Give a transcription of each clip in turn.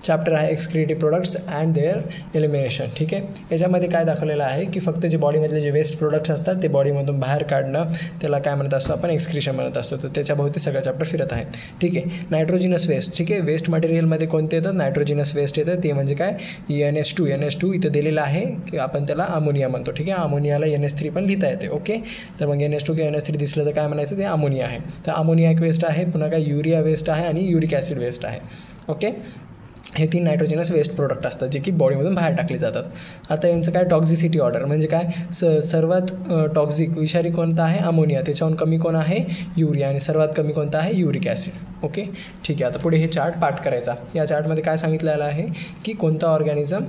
Chapter आहे एक्सक्रिएटिव्ह products and there elimination. ठीक आहे, याच्यामध्ये काय दाखवलेलं आहे की फक्त जे बॉडीमधले जे वेस्ट प्रोडक्ट्स असतात ते बॉडीमधून बाहेर काढणं, त्याला काय म्हणत असतो आपण, एक्सक्रिशन म्हणत असतो. तर त्याच्याभोवती सगळं चॅप्टर फिरत आहे. ठीक आहे, नायट्रोजिनस वेस्ट. ठीक आहे, वेस्ट मटेरियलमध्ये कोणते येतात, नायट्रोजिनस वेस्ट येतं. ते म्हणजे काय, NH2 इथं दिलेलं आहे की आपण त्याला अमोनिया म्हणतो. ठीक आहे, अमोनियाला NH3 पण लिहिता येते. ओके, तर मग NH2 किंवा NH3 दिसलं तर काय म्हणायचं, ते अमोनिया आहे. तर अमोनिया एक वेस्ट आहे, पुन्हा काय युरिया वेस्ट आहे आणि युरिक ॲसिड वेस्ट आहे. ओके, हे 3 नायट्रोजिनस वेस्ट प्रोडक्ट असतात जे की बॉडीमधून बाहेर टाकले जातात. आता यांचं काय, टॉक्झिसिटी ऑर्डर म्हणजे काय, सर्वात टॉक्झिक विषारी कोणता आहे, अमोनिया. त्याच्याहून कमी कोण आहे, युरिया. आणि सर्वात कमी कोणता आहे, युरिक ॲसिड. ओके, ठीक आहे. आता पुढे हे चार्ट पाठ करायचा. या चार्टमध्ये काय सांगितलेलं आहे की कोणतं ऑर्गॅनिझम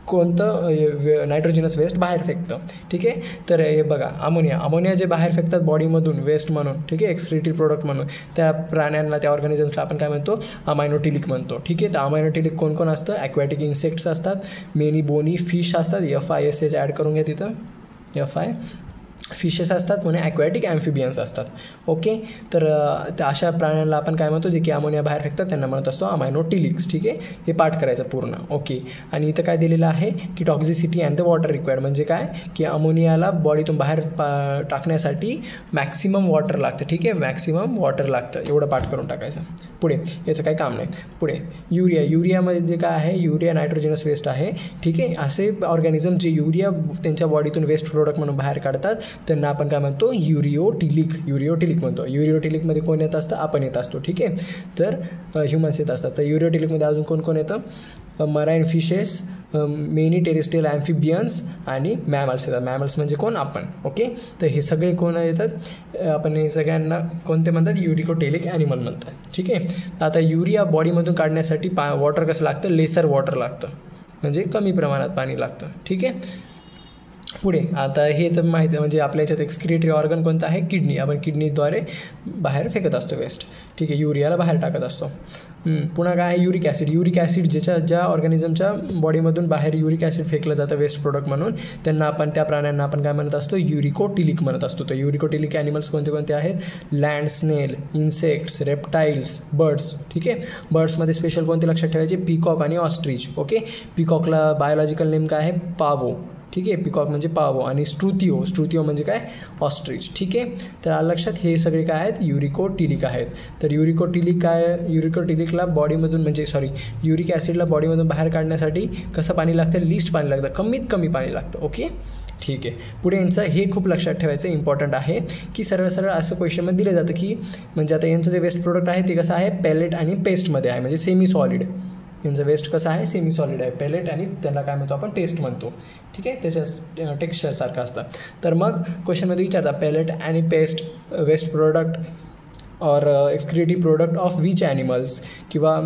कोणतं नायट्रोजिनस वेस्ट बाहेर फेकतं. ठीक आहे, तर हे बघा, अमोनिया जे बाहेर फेकतात बॉडीमधून वेस्ट म्हणून, ठीक आहे, एक्सक्रिएटिव्ह प्रोडक्ट म्हणून, त्या प्राण्यांना, त्या ऑर्गॅनिझम्सला आपण काय म्हणतो, अमायनोटिलिक म्हणतो. ठीक आहे, तर अमायनोटिलिक कोण असतं, ॲक्वॅटिक इन्सेक्ट्स असतात, मेनी बोनी फिश असतात, FISH ॲड करून घ्या तिथं, FI फिशेस असतात, पुन्हा ॲक्वॅटिक ॲम्फिबियन्स असतात. ओके, तर अशा प्राण्यांना आपण काय म्हणतो, जे की अमोनिया बाहेर फेकतात त्यांना म्हणत असतो अमायनोटिलिक्स. ठीक आहे, हे पाठ करायचं पूर्ण. ओके, आणि इथं काय दिलेलं आहे की टॉक्झिसिटी अँड द वॉटर रिक्वायर्ड म्हणजे काय, की अमोनियाला बॉडीतून बाहेर टाकण्यासाठी मॅक्सिमम वॉटर लागतं. ठीक आहे, मॅक्सिमम वॉटर लागतं, एवढं पाठ करून टाकायचं. पुढे याचं काही काम नाही. पुढे युरियामध्ये जे काय आहे, युरिया नायट्रोजिनस वेस्ट आहे. ठीक आहे, असे ऑर्गॅनिझम जे युरिया त्यांच्या बॉडीतून वेस्ट प्रोडक्ट म्हणून बाहेर काढतात त्यांना आपण काय म्हणतो, युरिओटिलिक म्हणतो. युरिओटिलिकमध्ये कोण येत असतं, आपण येत असतो. ठीक आहे, तर ह्युमन्स येत असतात. तर युरिओटिलिकमध्ये अजून कोण येतं, marine fishes, many terrestrial amphibians आणि मॅमल्स येतात. मॅमल्स म्हणजे कोण, आपण. ओके, तर हे सगळे कोण येतात, आपण हे सगळ्यांना कोणते म्हणतात, युरिकोटेलिक ॲनिमल म्हणतात. ठीक आहे, तर आता युरिया बॉडीमधून काढण्यासाठी वॉटर कसं लागतं, लेसर वॉटर लागतं, म्हणजे कमी प्रमाणात पाणी लागतं. ठीक आहे, पुढे आता हे तर माहिती आहे, म्हणजे आपल्या याच्यात एक्सक्रिएटरी ऑर्गन कोणतं आहे, किडनी. आपण किडनीद्वारे बाहेर फेकत असतो वेस्ट. ठीक आहे, युरियाला बाहेर टाकत असतो. पुन्हा काय आहे, युरिक ॲसिड ज्या ऑर्गॅनिझमच्या बॉडीमधून बाहेर युरिक ॲसिड फेकलं जातं वेस्ट प्रोडक्ट म्हणून, त्या प्राण्यांना आपण काय म्हणत असतो, युरिकोटिलिक म्हणत असतो. तर युरिकोटिलिक ॲनिमल्स कोणते आहेत, लँड स्नेल, इन्सेक्ट्स, रेप्टाईल्स, बर्ड्स. ठीक आहे, बर्ड्समध्ये स्पेशल कोणते लक्षात ठेवायचे, पिकॉक आणि ऑस्ट्रिच. ओके, पिकॉकला बायोलॉजिकल नेम काय आहे, पावो. ठीक आहे, पिकॉक म्हणजे पावो. आणि स्ट्रुथिओ म्हणजे काय, ऑस्ट्रिच. ठीक आहे, तर लक्षात, हे सगळे काय आहेत, युरिकोटिलिक आहेत. तर युरिकोटिलिकला बॉडीमधून युरिक ॲसिडला बॉडीमधून बाहेर काढण्यासाठी कसं पाणी लागतं, लिस्ट पाणी लागतं, कमीत कमी पाणी लागतं. ओके, ठीक आहे. पुढे यांचं हे खूप लक्षात ठेवायचं इम्पॉर्टंट आहे की सरळ असं क्वेश्चनमध्ये दिलं जातं की म्हणजे आता यांचं जे वेस्ट प्रोडक्ट आहे ते कसं आहे, पॅलेट आणि पेस्टमध्ये आहे, म्हणजे सेमी सॉलिड. यांचं वेस्ट कसं आहे, सेमी सॉलिड आहे. पेलेट आणि त्याला काय म्हणतो आपण, पेस्ट म्हणतो. ठीक आहे, त्याच्या टेक्स्चरसारखं असतं. तर मग क्वेश्चनमध्ये विचारता, पेलेट आणि पेस्ट वेस्ट प्रोडक्ट और एक्सक्रिएटिव्ह प्रोडक्ट ऑफ विच ॲनिमल्स, किंवा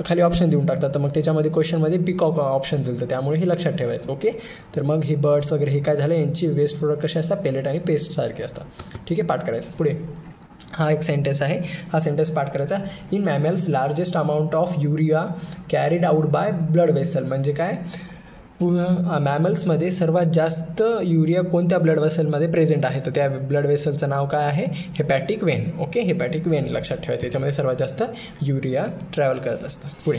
खाली ऑप्शन देऊन टाकतात. तर मग त्याच्यामध्ये क्वेश्चनमध्ये पिकॉक ऑप्शन दिलं, तर त्यामुळे हे लक्षात ठेवायचं. ओके, तर मग हे बर्ड्स वगैरे हे काय झालं, यांची वेस्ट प्रोडक्ट कसे असतात, पेलेट आणि पेस्टसारखे असतात. ठीक आहे, पाठ करायचं. पुढे हा एक सेंटेन्स आहे, हा सेंटेन्स पाठ करायचा. In mammals largest amount of urea carried out by blood vessel, म्हणजे काय, मॅमल्समध्ये सर्वात जास्त युरिया कोणत्या ब्लड वेसलमध्ये प्रेझेंट आहे, तर त्या ब्लड वेसलचं नाव काय आहे, हेपॅटिक वेन. ओके, हेपॅटिक वेन लक्षात ठेवायचं, याच्यामध्ये सर्वात जास्त युरिया ट्रॅव्हल करत असतं. पुढे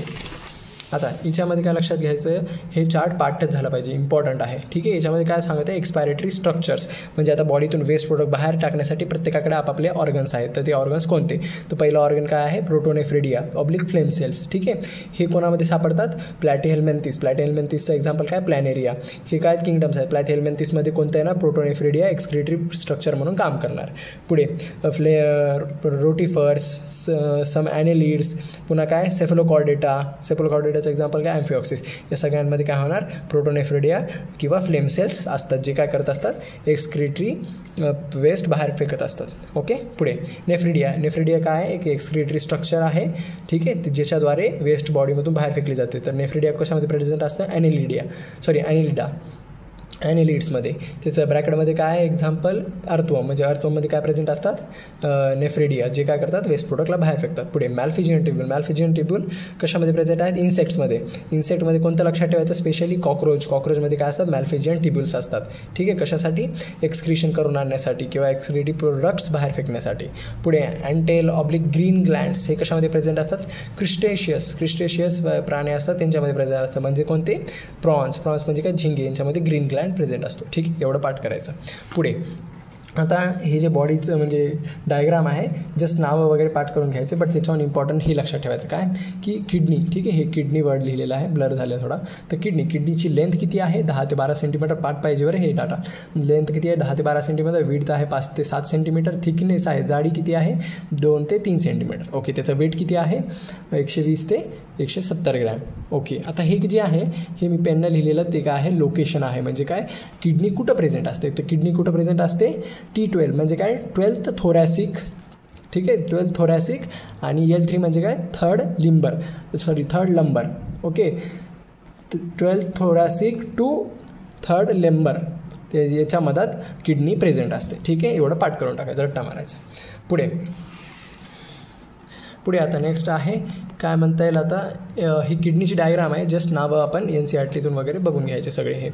आता याच्यामध्ये काय लक्षात घ्यायचं, हे चार्ट पाठच झालं पाहिजे, इम्पॉर्टंट आहे. ठीक आहे, याच्यामध्ये काय सांगत आहे, एक्सपायरेटरी स्ट्रक्चर्स, म्हणजे आता बॉडीतून वेस्ट प्रोडक्ट बाहेर टाकण्यासाठी प्रत्येकाकडे आपापले ऑर्गन्स आहेत. तर ते ऑर्गन्स कोणते, तर पहिलं ऑर्गन काय आहे, प्रोटोनेफ्रिडिया ऑब्लिक फ्लेम सेल्स. ठीक आहे, हे कोणामध्ये सापडतात, प्लॅटिहेल्मिन्थिसचं एक्झाम्पल काय, प्लॅनेरिया. हे काय किंगडम्स आहेत, प्लॅटिहेल्मिन्थिसमध्ये कोणतं आहे ना, प्रोटोनेफ्रिडिया एक्सक्रिएटरी स्ट्रक्चर म्हणून काम करणार. पुढे रोटिफर्स, सम ॲनेलिड्स, पुन्हा काय, सेफलोकॉर्डेटाचं एक्झाम्पल काय, ॲम्फिऑक्सिस. या सगळ्यांमध्ये काय होणार, प्रोटोनेफ्रिडिया किंवा फ्लेम सेल्स असतात, जे काय करत असतात, एक्सक्रिएटरी वेस्ट बाहेर फेकत असतात. ओके, पुढे नेफ्रिडिया काय आहे, एक एक्सक्रिएटरी स्ट्रक्चर आहे. ठीक आहे, ज्याच्याद्वारे वेस्ट बॉडीमधून बाहेर फेकली जाते. तर नेफ्रिडिया कशामध्ये प्रेझेंट असतं, ॲनिलिडा. ॲनेलिड्समध्ये त्याचं ब्रॅकेटमध्ये काय आहे एक्झाम्पल अर्थवॉर्म, म्हणजे अर्थवॉर्ममध्ये काय प्रेझेंट असतात नेफ्रेडिया, जे काय करतात वेस्ट प्रोडक्टला बाहेर फेकतात. पुढे मॅल्फिजियन टिब्यूल. मॅल्फिजियन टिब्यूल कशामध्ये प्रेझेंट आहेत इन्सेक्ट्समध्ये. इन्सेक्टमध्ये कोणतं लक्षात ठेवायचं स्पेशली कॉकरोचमध्ये काय असतात मॅल्फिजियन टिब्यूल्स असतात. ठीक आहे, कशासाठी एक्सक्रिशन करून आणण्यासाठी किंवा एक्सक्रिटिव्ह प्रोडक्ट्स बाहेर फेकण्यासाठी. पुढे अँटेल ऑब्लिक ग्रीन ग्लँड्स हे कशामध्ये प्रेझेंट असतात क्रिस्टेशियस प्राणी असतात त्यांच्यामध्ये प्रेझेंट असतात. म्हणजे कोणते प्रॉन्स म्हणजे काय झिंगे, यांच्यामध्ये ग्रीन ग्लँड प्रेझेंट असतो. ठीक आहे, एवढं पाठ करायचं. पुढे आता हे जे बॉडीचं म्हणजे डायग्राम आहे जस्ट नावं वगैरे पाठ करून घ्यायचे, बट त्याच्यावर इम्पॉर्टंट हे लक्षात ठेवायचं काय की किडनी. ठीक आहे, हे किडनी वर्ड लिहिलेलं आहे, ब्लर झालं थोडा. तर किडनीची लेंथ किती आहे 10 ते 12 सेंटीमीटर. पाठ पाहिजे बरं हे डाटा. लेंथ किती आहे 10 ते 12 सेंटीमीटर. विड्थ आहे 5 ते 7 सेंटीमीटर. थिकनेस आहे जाडी किती आहे 2 ते 3 सेंटीमीटर. ओके, त्याचं वेट किती आहे 120 ते 170 ग्रॅम. ओके, आता हे जे आहे हे मी पेननं लिहिलेलं ते काय आहे लोकेशन आहे. म्हणजे काय किडनी कुठं प्रेझेंट असते, तर किडनी कुठं प्रेझेंट असते T12 म्हणजे काय 12th थोरॅसिक. ठीक आहे, 12th थोरॅसिक. आणि L3 म्हणजे काय third lumbar. Okay, 12th thoracic to third lumbar, ते याच्या मधात किडनी प्रेझेंट असते. ठीक आहे, एवढं पाठ करून टाकायचं, रट्टा मारायचा. पुढे आता नेक्स्ट आहे काय म्हणता येईल आता ही किडनीची डायग्राम आहे. जस्ट नावं आपण NCERTतून वगैरे बघून घ्यायचे सगळे हे.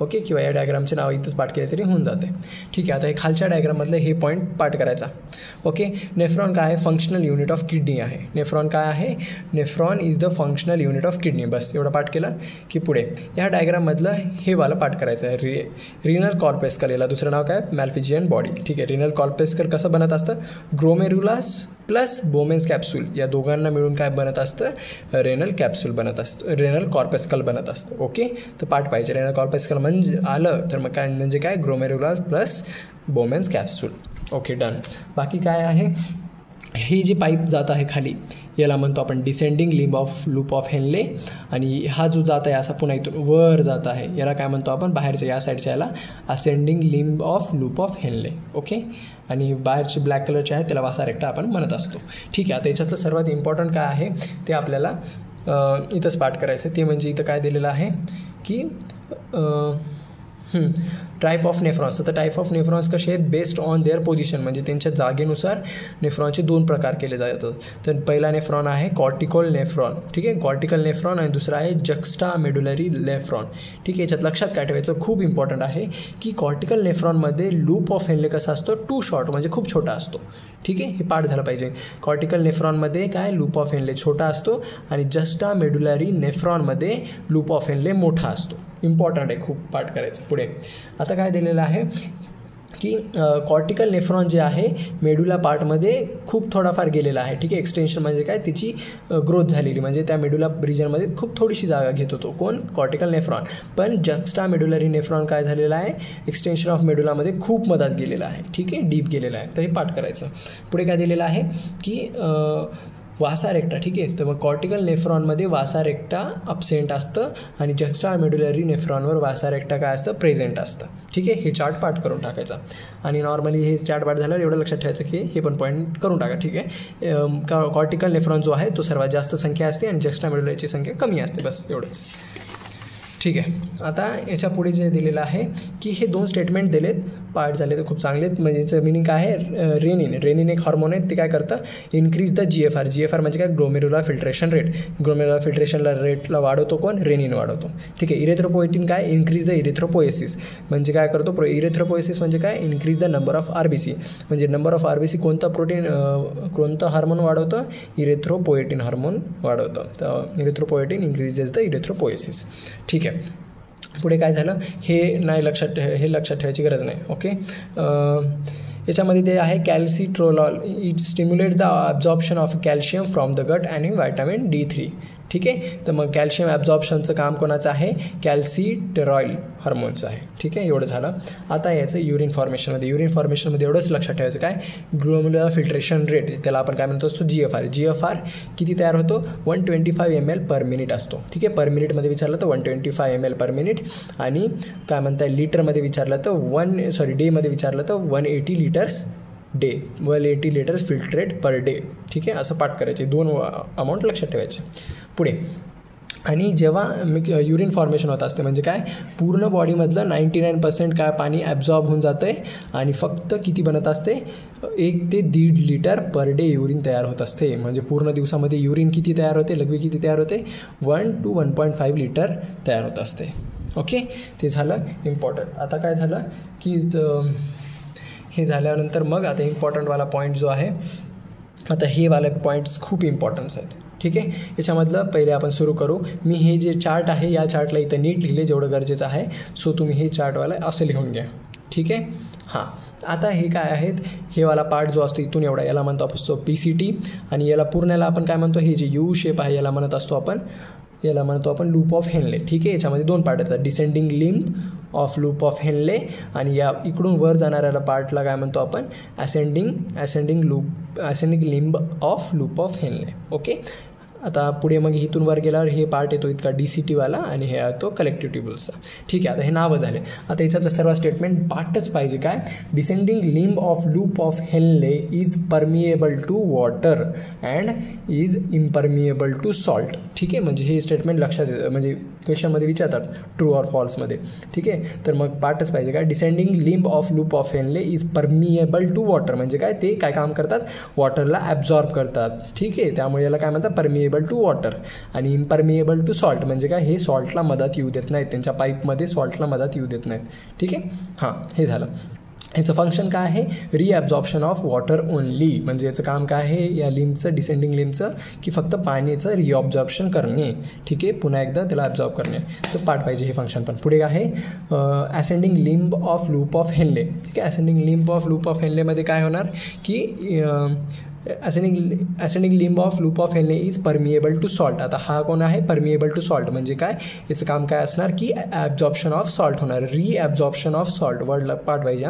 ओके, किंवा या डायग्रामचे नाव इथंच पाठ केले तरी होऊन जाते. ठीक आहे, आता हे खालच्या डायग्राममधलं हे पॉईंट पाठ करायचा. ओके, नेफ्रॉन काय आहे फंक्शनल युनिट ऑफ किडनी आहे. नेफ्रॉन काय आहे nephron is the functional unit of kidney. बस एवढं पाठ केलं की पुढे ह्या डायग्राममधलं हे वाला पाठ करायचं आहे रिनल कॉर्पेस्कल. याला दुसरं नाव काय मॅल्फिजियन बॉडी. ठीक आहे, रिनल कॉर्पेस्कल कसं बनत असतं ग्लोमेरुलस प्लस बोमेन्स कॅप्सूल या दोघांना मिळून काय बनत असतं रेनल कॅप्सूल बनत असतं, रेनल कॉर्पेस्कल बनत असतं. ओके, तर पाठ पाहिजे रेनल कॉर्पेस्कल म्हणजे आलं तर मग काय म्हणजे काय glomerulus plus Bowman's capsule. Okay, done. बाकी काय आहे ही जी पाईप जात आहे खाली याला म्हणतो आपण descending limb of loop of Henley. आणि हा जो जात आहे असा पुन्हा इथून वर जात आहे याला काय म्हणतो आपण बाहेरच्या या साईडच्या याला ascending limb of loop of Henley. Okay, आणि बाहेरचे ब्लॅक कलरचे आहे त्याला वासा रेक्टा आपण म्हणत असतो. ठीक आहे, आता याच्यातलं सर्वात इम्पॉर्टंट काय आहे ते आपल्याला इथंच पाठ करायचं. ते म्हणजे इथं काय दिलेलं आहे की टाईप ऑफ नेफ्रॉन्स. तर टाईप ऑफ नेफ्रॉन्स कसे आहेत बेस्ड ऑन देअर पोझिशन, म्हणजे त्यांच्या जागेनुसार नेफ्रॉनचे 2 प्रकार केले जातात. तर पहिला नेफ्रॉन आहे कॉर्टिकल नेफ्रॉन. ठीक आहे, कॉर्टिकल नेफ्रॉन. आणि दुसरा आहे जक्स्टा मेडुलरी नेफ्रॉन. ठीक आहे, याच्यात लक्षात काय ठेवायचं खूप इम्पॉर्टंट आहे की कॉर्टिकल नेफ्रॉनमध्ये लूप ऑफ हेनले कसा असतो टू शॉर्ट म्हणजे खूप छोटा असतो. ठीक आहे, हे पाठ झालं पाहिजे. कॉर्टिकल नेफ्रॉनमध्ये काय लूप ऑफ हेनले छोटा असतो आणि जस्टा मेडुलरी नेफ्रॉनमध्ये लूप ऑफ हेनले मोठा असतो. इम्पॉर्टंट आहे खूप पाठ करायचं. पुढे आता काय दिलेलं आहे की कॉर्टिकल नेफ्रॉन जे आहे मेडुला पार्टमध्ये खूप थोडाफार गेलेला आहे. ठीक आहे, एक्सटेन्शन म्हणजे काय त्याची ग्रोथ झालेली म्हणजे त्या मेडुला रिजनमध्ये खूप थोडीशी जागा घेत होतो कोण कॉर्टिकल नेफ्रॉन. पण जक्स्टा मेडुलरी नेफ्रॉन काय झालेला आहे एक्सटेन्शन ऑफ मेडुलामध्ये खूप मधात गेलेला आहे. ठीक आहे, डीप गेलेला आहे. तर हे पाठ करायचं. पुढे काय दिलेलं आहे की वासा रेक्टा. ठीक आहे, तर मग कॉर्टिकल नेफ्रॉनमध्ये वासा रेक्टा अब्सेंट असतं आणि जक्स्टा मेडुलरी नेफ्रॉनवर वासा रेक्टा काय असतं प्रेझेंट असतं. ठीक आहे, हे चार्ट पाठ करून टाकायचा. आणि नॉर्मली हे चार्ट पाठ झाल्यावर एवढं लक्षात ठेवायचं की हे पण पॉईंट करून टाका. ठीक आहे, कॉर्टिकल नेफ्रॉन जो आहे तो सर्वात जास्त संख्या असते आणि जक्स्टा मेडुलरीची संख्या कमी असते. बस एवढंच. ठीक आहे, आता याच्या पुढे जे दिलेलं आहे की हे 2 स्टेटमेंट दिलेत पार्ट झाले तर खूप चांगले आहेत. म्हणजे याचं मिनिंग काय आहे रेनिन एक हॉर्मोन आहे ते काय करतं इन्क्रीज द GFR म्हणजे काय glomerular filtration rate. Glomerular filtration रेटला वाढवतो कोण रेनिन वाढवतो. ठीक आहे, इरेथ्रोपोएटिन काय इन्क्रीज द इरेथ्रोपोएसिस म्हणजे काय करतो इरेथ्रोपोएसिस म्हणजे काय increase the number of RBC म्हणजे नंबर ऑफ RBC कोणतं हार्मोन वाढवतं इरेथ्रोपोएटिन हार्मोन वाढवतं. तर इरेथ्रोपोएटिन इन्क्रीजेस द इरेथ्रोपोएसिस. ठीक आहे, पुढे काय झालं हे लक्षात ठेवायची गरज नाही. ओके, याच्यामध्ये ते आहे calcitriol. It stimulate the absorption of calcium from the gut आणि व्हिटॅमिन D3. ठीक आहे, तर मग कॅल्शियम ॲब्झॉर्प्शनचं काम कोणाचं आहे कॅल्सिटेरॉइल हार्मोनचं आहे. ठीक आहे, एवढं झालं. आता याचं युरिन फॉर्मेशनमध्ये एवढंच लक्षात ठेवायचं काय ग्लोमेरुलर फिल्ट्रेशन रेट त्याला आपण काय म्हणतो असतो GFR किती तयार होतो 125 ml पर मिनिट असतो. ठीक आहे, पर मिनिटमध्ये विचारलं तर 125 ml पर मिनिट आणि काय म्हणताय लिटरमध्ये विचारलं तर डेमध्ये विचारलं तर 180 litres day 180 litres filtrate per day. ठीक आहे, असं पाठ करायचे. 2 अमाऊंट लक्षात ठेवायचे. पुढे आणि जेव्हा युरिन फॉर्मेशन होत असते म्हणजे काय पूर्ण बॉडीमधलं 99% काय पाणी ॲब्झॉर्ब होऊन जातं आहे आणि फक्त किती बनत असते 1 ते 1.5 लिटर पर डे युरिन तयार होत असते. म्हणजे पूर्ण दिवसामध्ये युरिन किती तयार होते, लघवी किती तयार होते 1 to 1.5 लिटर तयार होत असते. ओके, ते झालं इम्पॉर्टंट. आता काय झालं की हे झाल्यानंतर मग आता इम्पॉर्टंटवाला पॉईंट जो आहे, आता हे वाले पॉईंट्स खूप इम्पॉर्टन्स आहेत. ठीक आहे, याच्यामधलं पहिले आपण सुरू करू. मी हे जे चार्ट आहे या चार्टला इथं नीट लिहिले जेवढं गरजेचं आहे. सो तुम्ही हे चार्टवाला असं लिहून घ्या. ठीक आहे. हां, आता हे काय आहेत, हे वाला पार्ट जो असतो इथून एवढा याला म्हणतो आपण PCT आणि याला पूर्णला आपण काय म्हणतो, हे जे यू शेप आहे याला म्हणत असतो आपण, याला म्हणतो आपण लूप ऑफ हेनले. ठीक आहे, याच्यामध्ये 2 पार्ट येतात, descending limb of loop of Henley आणि या इकडून वर जाणाऱ्याला पार्टला काय म्हणतो आपण ascending limb of loop of Henley. Okay, आता पुढे मग इथून वर गेल्यावर हे पार्ट येतो इतका DCTवाला आणि हे येतो कलेक्टिव्ह ट्युब्युल्सचा. ठीक आहे, आता हे नावं झाले. आता याच्यातलं सर्व स्टेटमेंट पार्टच पाहिजे. काय, descending limb of loop of Henle is permeable to water and is impermeable to salt. ठीक आहे, म्हणजे हे स्टेटमेंट लक्षात येतं, म्हणजे क्वेश्चनमध्ये विचारतात ट्रू ऑर फॉल्समध्ये. ठीक आहे, तर मग पार्टच पाहिजे. काय, descending limb of loop of Henle is permeable to water म्हणजे काय, ते काय काम करतात, वॉटरला ॲब्झॉर्ब करतात. ठीक आहे, त्यामुळे याला काय म्हणतात परमिएबल टू वॉटर. आणि इम्परमिएबल टू सॉल्ट म्हणजे काय, हे सॉल्टला मदत येऊ देत नाहीत, त्यांच्या पाईपमध्ये सॉल्टला मदत येऊ देत नाहीत. ठीक आहे. हां, हे झालं. याचं फंक्शन काय आहे, रिॲब्झॉर्प्शन ऑफ वॉटर ओनली. म्हणजे याचं काम काय आहे या लिंबचं, डिसेंडिंग लिंबचं, की फक्त पाण्याचं रिऑब्झॉर्प्शन करणे. ठीक आहे, पुन्हा एकदा त्याला ॲब्झॉर्ब करणे. तर पार्ट पाहिजे हे फंक्शन. पण पुढे आहे ascending limb of loop of Henley. ठीक आहे, ascending limb of loop of हेनलेमध्ये काय होणार की ascending limb of loop of Henle is permeable to salt. आता हा कोण आहे, परमिएबल टू सॉल्ट म्हणजे काय, याचं काम काय असणार की ॲब्झॉर्प्शन ऑफ सॉल्ट होणार, रिॲब्झॉर्प्शन ऑफ सॉल्ट. वर्डला पार्ट पाहिजे.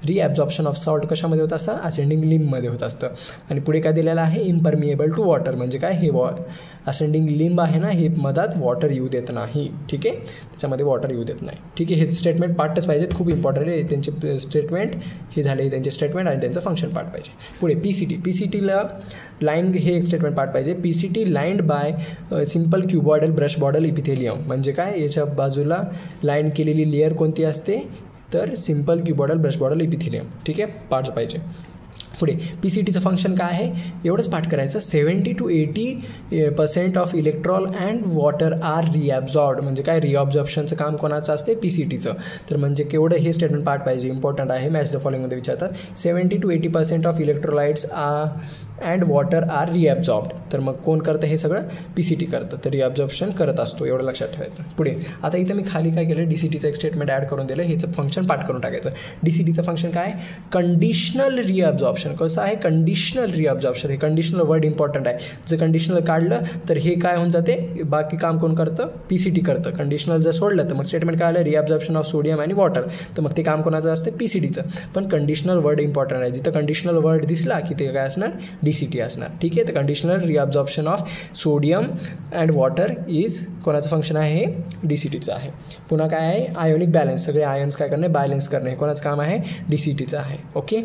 रिॲब्झॉर्प्शन ऑफ सॉल्ट कशामध्ये होत असतं, असेंडिंग लिंबमध्ये होत असतं. आणि पुढे काय दिलेलं आहे, इम्परमिएबल टू वॉटर म्हणजे काय, हे असेंडिंग लिंब आहे ना, हे मधात वॉटर येऊ देत नाही. ठीक आहे, त्याच्यामध्ये वॉटर येऊ देत नाही. ठीक आहे, हे स्टेटमेंट पार्टच पाहिजेत, खूप इम्पॉर्टंट आहे त्यांचे स्टेटमेंट. हे झाले त्यांचे स्टेटमेंट आणि त्यांचं फंक्शन पार्ट पाहिजे. पुढे PCTला लाईन, हे एक स्टेटमेंट पार्ट पाहिजे. PCT lined by simple cuboidal brush border epithelium म्हणजे काय, याच्या बाजूला लाईन केलेली लेअर कोणती असते, तर simple cuboidal brush border epithelium. ठीक आहे, पार्ट्स पाहिजे. पुढे PCTचं फंक्शन काय आहे, एवढंच पाठ करायचं. 70 to 80% of electrolyte and water are reabsorbed म्हणजे काय, रिऑब्झॉर्प्शनचं काम कोणाचं असते, PCTचं. तर म्हणजे केवढं हे स्टेटमेंट पार्ट पाहिजे, इम्पॉर्टंट आहे. मॅच द फॉलोइंगमध्ये विचारतात. 70 to 80% of electrolytes and water are reabsorbed. तर मग कोण करतं हे सगळं, PCT करतं. तर रिॲब्झॉर्प्शन करत असतो, एवढं लक्षात ठेवायचं. पुढे आता इथं मी खाली काय केलं, DCTचं एक स्टेटमेंट ॲड करून दिलं, ह्याचं फंक्शन पाठ करून टाकायचं. DCTचं फंक्शन काय, कंडिशनल रिॲब्झॉर्प्शन. कसं आहे, कंडिशनल रिॲब्झॉर्प्शन. हे कंडिशनल वर्ड इम्पॉर्टंट आहे. जर कंडिशनल काढलं तर हे काय होऊन जाते, बाकी काम कोण करतं, PCT करतं. कंडिशनल जर सोडलं तर मग स्टेटमेंट काय आलं, रिॲब्झॉर्प्शन ऑफ सोडियम आणि वॉटर. तर मग ते काम कोणाचं असते, PCTचं. पण कंडिशनल वर्ड इम्पॉर्टंट आहे. जिथं कंडिशनल वर्ड दिसला की ते काय असणार, DCT असणार. ठीक आहे, तर conditional reabsorption of sodium and water is कोणाचं फंक्शन आहे, DCTचं आहे. पुन्हा काय आहे, आयोनिक बॅलन्स, सगळे आयन्स काय करणे, बॅलन्स करणे, कोणाचं काम आहे, DCTचं आहे. ओके,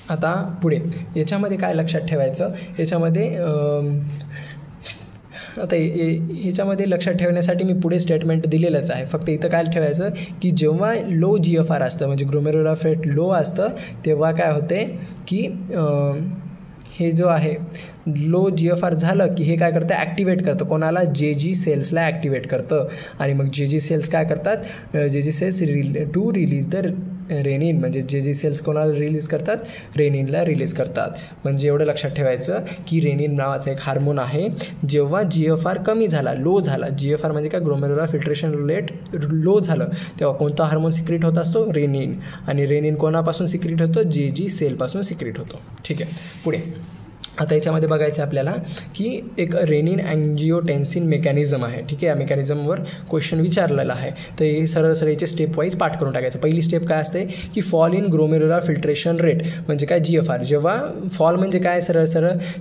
आता पुढे याच्यामध्ये काय लक्षात ठेवायचं, याच्यामध्ये आता ह्याच्यामध्ये लक्षात ठेवण्यासाठी मी पुढे स्टेटमेंट दिलेलंच आहे. फक्त इथं काय ठेवायचं की जेव्हा लो GFR असतं म्हणजे ग्लोमेरुलर फ्रेट लो असतं तेव्हा काय होते की हे जो आहे लो GFR झालं की हे काय करतं, ॲक्टिवेट करतं कोणाला, JG सेल्सला ॲक्टिवेट करतं. आणि मग JG सेल्स काय करतात, JG cells to release the renin म्हणजे JG सेल्स कोणाला रिलीज करतात, रेनिनला रिलीज करतात. म्हणजे एवढं लक्षात ठेवायचं की रेनिन नावाचा एक हार्मोन आहे. जेव्हा GFR कमी झाला, लो झाला, GFR म्हणजे काय, ग्लोमेरुलर फिल्ट्रेशन रेट लो झालं, तेव्हा कोणता हार्मोन सिक्रेट होत असतो, रेनिन. आणि रेनिन कोणापासून सिक्रेट होतं, JG सेलपासून सिक्रेट होतो. ठीक आहे, पुढे आता याच्यामध्ये बघायचं आपल्याला की एक रेनिन अँजिओटेन्सिन मेकॅनिझम आहे. ठीक आहे, या मेकॅनिझमवर क्वेश्चन विचारलेला आहे. तर हे सरळ याचे स्टेप वाईज पाठ करून टाकायचं. पहिली स्टेप काय असते की fall in glomerular filtration rate म्हणजे काय, GFR. जेव्हा फॉल म्हणजे काय, सरळ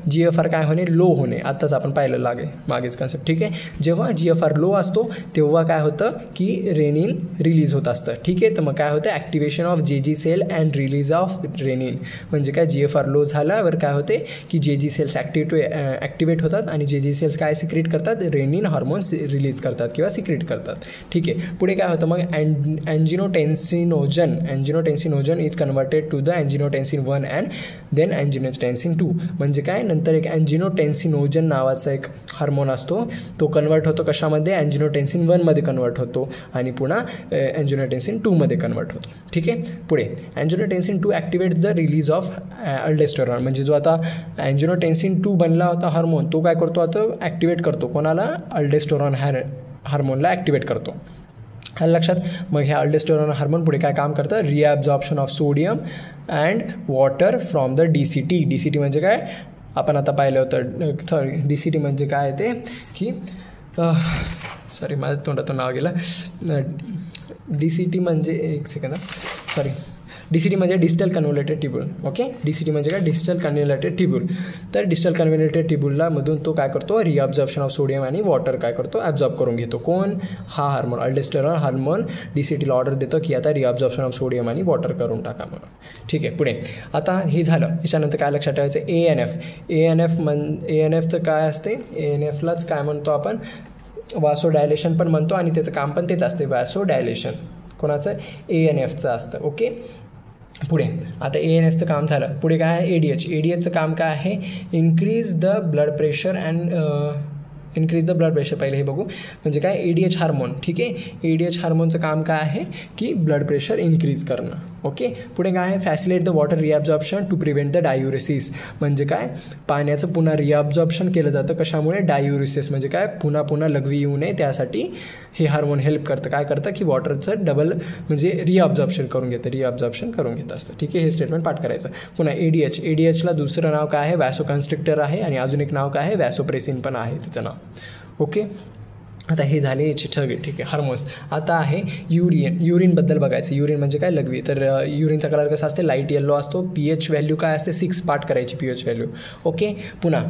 GFR काय होणे, लो होणे. आत्ताच आपण पाहिलं मागेच कन्सेप्ट. ठीक आहे, जेव्हा GFR लो असतो तेव्हा काय होतं की रेनिन रिलीज होत असतं. ठीक आहे, तर मग काय होतं, activation of JG cell and release of renin म्हणजे काय, GFR लो झाल्यावर काय होते की जे जी सेल्स ॲक्टिवेट होतात आणि जे जी सेल्स काय सिक्रेट करतात, रेनिन हार्मोन्स रिलीज करतात किंवा सिक्रेट करतात. ठीक आहे. पुढे काय होतं मग angiotensinogen is converted to the angiotensin 1 and then angiotensin 2. म्हणजे काय, नंतर एक अँजिनोटेन्सिनोजन नावाचा एक हार्मोन असतो, तो कन्वर्ट होतो कशामध्ये, अँजिनोटेन्सिन 1मध्ये कन्वर्ट होतो आणि पुन्हा अँजिनोटेन्सिन 2मध्ये कन्वर्ट होतो. ठीक आहे. पुढे अँजिनोटेन्सिन 2 ॲक्टिवेट्स द रिलीज ऑफ अल्डोस्टेरॉन. म्हणजे जो आता अँजिनोटेन्सिन 2 बनला होता हार्मोन, तो काय करतो आता, ॲक्टिवेट करतो कोणाला, अल्डोस्टेरॉन हार्मोनला ॲक्टिवेट करतो. लक्षात. मग ह्या अल्डोस्टेरॉन हार्मोन पुढे काय काम करतं, reabsorption of sodium and water from the DCT. DCT म्हणजे काय, आपण आता पाहिलं होतं, DCT म्हणजे काय ते की सॉरी माझ्या तोंडातून नाव गेलं. DCT म्हणजे एक सेकंड DCT म्हणजे डिस्टल कन्व्होल्युटेड ट्यूब्यूल. ओके. DCT म्हणजे काय, डिस्टल कन्व्होल्युटेड ट्यूब्यूल. तर डिस्टल कन्व्होल्युटेड ट्यूब्यूलला मधून तो काय करतो, रिअब्झॉर्प्शन ऑफ सोडियम आणि वॉटर काय करतो, ॲब्झॉर्ब करून घेतो. कोण, हा हार्मोन अल्डोस्टेरॉन हार्मोन DCTला ऑर्डर देतो की आता रिअब्झॉर्प्शन ऑफ सोडियम आणि वॉटर करून टाका म्हणून. ठीक आहे. पुढे आता हे झालं. याच्यानंतर काय लक्षात ठेवायचं, ANF काय असते, ANFलाच काय म्हणतो आपण, वासोडायलेशन पण म्हणतो आणि त्याचं काम पण तेच असते, वासोडायलेशन. कोणाचं, ANFचं असतं. ओके. पुढे आता ANFचं काम झालं. पुढे काय आहे, ADHचं काम काय आहे, इन्क्रीज द ब्लड प्रेशर पहिले हे बघू. म्हणजे काय, ADH हार्मोन. ठीक आहे. ADH हार्मोनचं काम काय आहे की ब्लड प्रेशर इन्क्रीज करणं. ओके. पुढे काय आहे, facilitate the water reabsorption to prevent the diuresis. म्हणजे काय, पाण्याचं पुन्हा रिअब्झॉर्प्शन केलं जातं कशामुळे, डायुरेसिस म्हणजे काय, पुन्हा लघवी येऊ नये त्यासाठी हे हार्मोन हेल्प करतं. काय करतं की वॉटरचं डबल म्हणजे रिअब्झॉर्प्शन करून घेत असतं. ठीक आहे. हे स्टेटमेंट पाठ करायचं. पुन्हा ADHला दुसरं नाव काय आहे, वॅसोकन्स्ट्रिक्टर आहे आणि अजून एक नाव काय आहे, वॅसोप्रेसिन पण आहे त्याचं नाव. ओके. आता हे झाले याची सगळे. ठीक आहे. हार्मोन्स. आता आहे युरिनबद्दल बघायचं. युरिन म्हणजे काय, लघवी. तर युरिनचा कलर कसा असते, लाईट येल्लो असतो. pH व्हॅल्यू काय असते, 6 पाठ करायची pH व्हॅल्यू. ओके. पुन्हा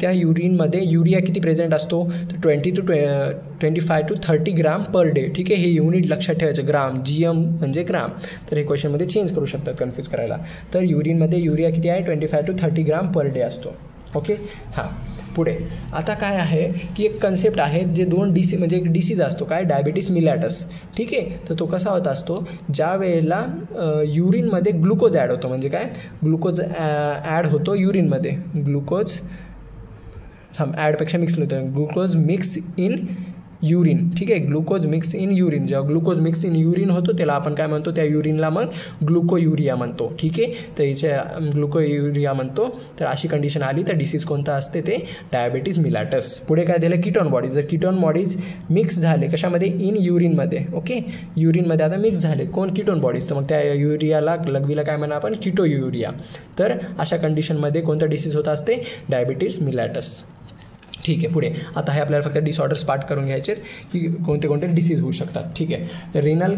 त्या युरिनमध्ये युरिया किती प्रेझेंट असतो, तर 25 to 30 ग्राम पर डे. ठीक आहे. हे युनिट लक्षात ठेवायचं, ग्राम, GM म्हणजे ग्राम. तर हे क्वेश्चनमध्ये चेंज करू शकतात कन्फ्यूज करायला. तर युरिनमध्ये युरिया किती आहे, 25 to 30 ग्राम पर डे असतो. ओके. हां. पुढे आता काय आहे की एक कन्सेप्ट आहे जे 2 म्हणजे एक डिसीज असतो काय, डायबिटीस मिलॅटस. ठीक आहे. तर तो कसा होत असतो, ज्या वेळेला युरिनमध्ये ग्लुकोज ॲड होतो. म्हणजे काय, ग्लुकोज ॲड होतो युरिनमध्ये, ॲडपेक्षा मिक्स होतं, ग्लुकोज मिक्स इन युरिन. ठीक आहे. Glucose mix in urine. जेव्हा ग्लुकोज मिक्स इन युरिन होतो त्याला आपण काय म्हणतो, त्या युरिनला मग ग्लुकोयुरिया म्हणतो. ठीक आहे. तर याच्या ग्लुकोयुरिया म्हणतो. तर अशी कंडिशन आली तर डिसीज कोणता असते, ते डायबिटीज मिलॅटस. पुढे काय दिलं, कीटोन बॉडीज. जर कीटोन बॉडीज मिक्स झाले कशामध्ये, इन युरिनमध्ये. ओके. युरिनमध्ये आता मिक्स झाले कोण, कीटोन बॉडीज. तर मग त्या युरियाला लघवीला काय म्हणा आपण, कीटोयुरिया. तर अशा कंडिशनमध्ये कोणतं डिसीज होत असते, डायबिटीज मिलॅटस. ठीक आहे. पुढे आता हे आपल्याला फक्त डिसऑर्डर्स पाठ करून घ्यायचे की कोणते डिसीज होऊ शकतात. ठीक आहे. Renal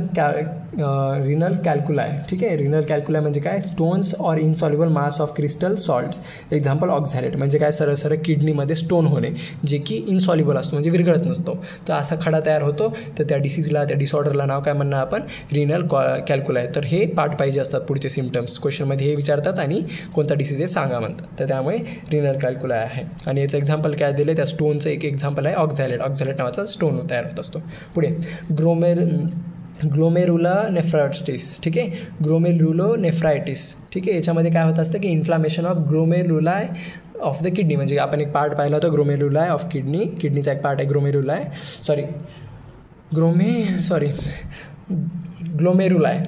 calculi. ठीक आहे. रिनल कॅल्क्युलाय म्हणजे काय, stones or insoluble mass of crystal salts. Example oxalate. म्हणजे काय, सरळ किडनीमध्ये स्टोन होणे जे की इनसॉल्युबल असतो म्हणजे विरघळत नसतो. तर असा खडा तयार होतो. तर त्या डिसीजला, त्या डिसऑर्डरला नाव काय म्हणणं आपण, रिनल कॅल्क्युलाय. तर हे पाठ पाहिजे असतात पुढचे सिम्पटम्स. क्वेश्चनमध्ये हे विचारतात आणि कोणता डिसीज आहे सांगा म्हणतात. तर त्यामुळे रिनल कॅल्क्युलाय आहे. आणि याचं एक्झाम्पल काय दिले, त्या स्टोनचं एक एक्झाम्पल आहे ऑक्झॅलेट. ऑक्झॅलेट नावाचा स्टोन तयार होत असतो. पुढे ग्लोमेरुलोनेफ्रायटिस. ठीक आहे. ग्लोमेरुलोनेफ्रायटिस. ठीक आहे. याच्यामध्ये काय होत असतं की inflammation of glomeruli of the kidney. म्हणजे आपण एक पार्ट पाहिला होता, ग्लोमेरुलाय ऑफ किडनी. किडनीचा एक पार्ट आहे ग्लोमेरुलाय.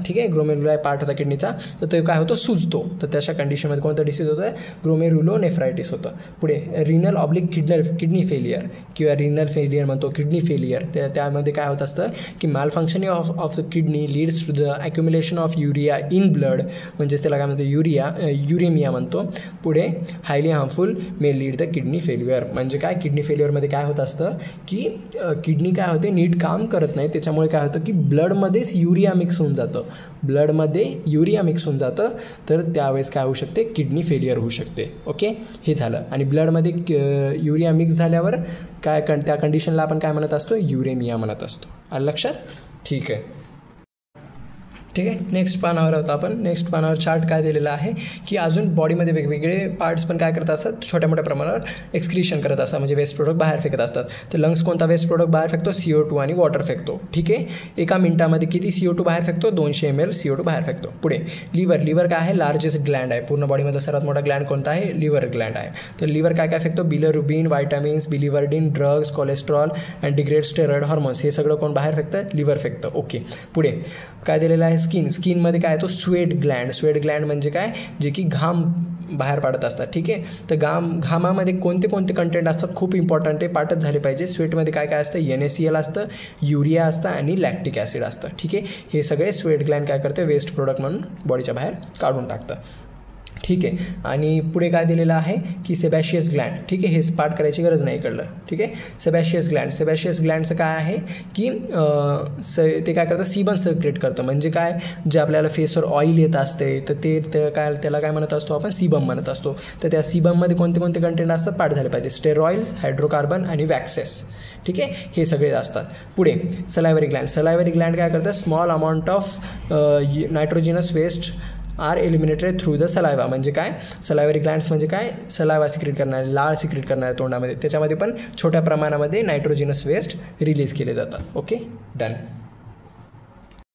ठीक आहे. ग्लोमेरुलाय पार्ट होता किडनीचा. तर ते काय होतं, सुजतो. तर तशा कंडिशनमध्ये कोणतं डिसीज होतं, ग्लोमेरुलोनेफ्रायटिस होतं. पुढे रिनल ऑब्लिक किडनी फेलियर किंवा रिनल फेलियर म्हणतो, किडनी फेलियर. त्यामध्ये काय होत असतं की malfunctioning of the kidney leads to the accumulation of urea in blood. म्हणजेच त्याला काय म्हणतो, युरेमिया म्हणतो. पुढे highly harmful may lead the kidney failure. म्हणजे काय, किडनी फेल्युअरमध्ये काय होत असतं की किडनी काय होते, नीट काम करत नाही. त्याच्यामुळे काय होतं की ब्लडमध्येच युरिया मिक्स होऊन जातं. तर त्यावेळेस काय होऊ शकते, किडनी फेलियर होऊ शकते. ओके. हे झालं. आणि ब्लडमध्ये युरिया मिक्स झाल्यावर काय, त्या कंडिशनला आपण काय म्हणत असतो, युरेमिया म्हणत असतो. आलं लक्षात. ठीक आहे. ठीक आहे. नेक्स्ट पानावर होतो आपण. नेक्स्ट पानावर चार्ट काय दिलेला आहे की अजून बॉडीमध्ये वेगवेगळे पार्ट्स पण काय करत असतात, छोट्या मोठ्या प्रमाणावर एक्सक्रीशन करत असतात, म्हणजे वेस्ट प्रोडक्ट बाहेर फेकत असतात. तर लंग्स कोणता वेस्ट प्रोडक्ट बाहेर फेकतो, CO2 आणि वॉटर फेकतो. ठीक आहे. एका मिनिटामध्ये किती CO2 बाहेर फेकतो, 200 ml CO2 बाहेर फेकतो. पुढे लिव्हर काय आहे, लार्जेस्ट ग्लँड आहे. पूर्ण बॉडीमध्ये सर्वात मोठा ग्लँड कोणता आहे, लिव्हर ग्लँड आहे. तर लिव्हर काय फेकतो, bilirubin, vitamins, biliverdin, drugs, cholesterol and degrade steroid hormones, हे सगळं कोण बाहेर फेकतं, लिव्हर फेकतं. ओके. पुढे काय दिलेलं आहे, स्किनमध्ये काय येतो, स्वेट ग्लँड म्हणजे काय, जे की घाम बाहेर पाडत असतात. ठीक आहे. तर घामामध्ये कोणते कोणते कंटेंट असतात, खूप इम्पॉर्टंट आहे, पाठच झाले पाहिजे. स्वेटमध्ये काय असतं, NaCl असतं, युरिया असतं आणि लॅक्टिक ॲसिड असतं. ठीक आहे. हे सगळे स्वेट ग्लँड काय करते, वेस्ट प्रोडक्ट म्हणून बॉडीच्या बाहेर काढून टाकतं. ठीक आहे. आणि पुढे काय दिलेलं आहे की सेबॅशियस ग्लँड. ठीक आहे. हे पाठ करायची गरज नाही इकडलं. ठीक आहे. सेबॅशियस ग्लँडचं काय आहे की ते काय करतं, सीबम सिक्रेट करतं. म्हणजे काय, जे आपल्याला फेसवर ऑइल येत असते तर ते त्याला काय म्हणत असतो आपण, सीबम म्हणत असतो. तर त्या सीबममध्ये कोणते कोणते कंटेंट असतात, पाठ झाले पाहिजे. स्टेरॉइड्स, हायड्रोकार्बन आणि वॅक्सेस. ठीक आहे. हे सगळे असतात. पुढे सलायव्हरी ग्लँड काय करतं, small amount of nitrogenous waste are eliminated through the saliva. म्हणजे काय, सलायव्हरी ग्लँड्स म्हणजे काय, सलायवा सिक्रेट करणारे, लाळ सिक्रेट करणारे तोंडामध्ये, त्याच्यामध्ये पण छोट्या प्रमाणामध्ये नायट्रोजिनस वेस्ट रिलीज केले जातात. Okay, done.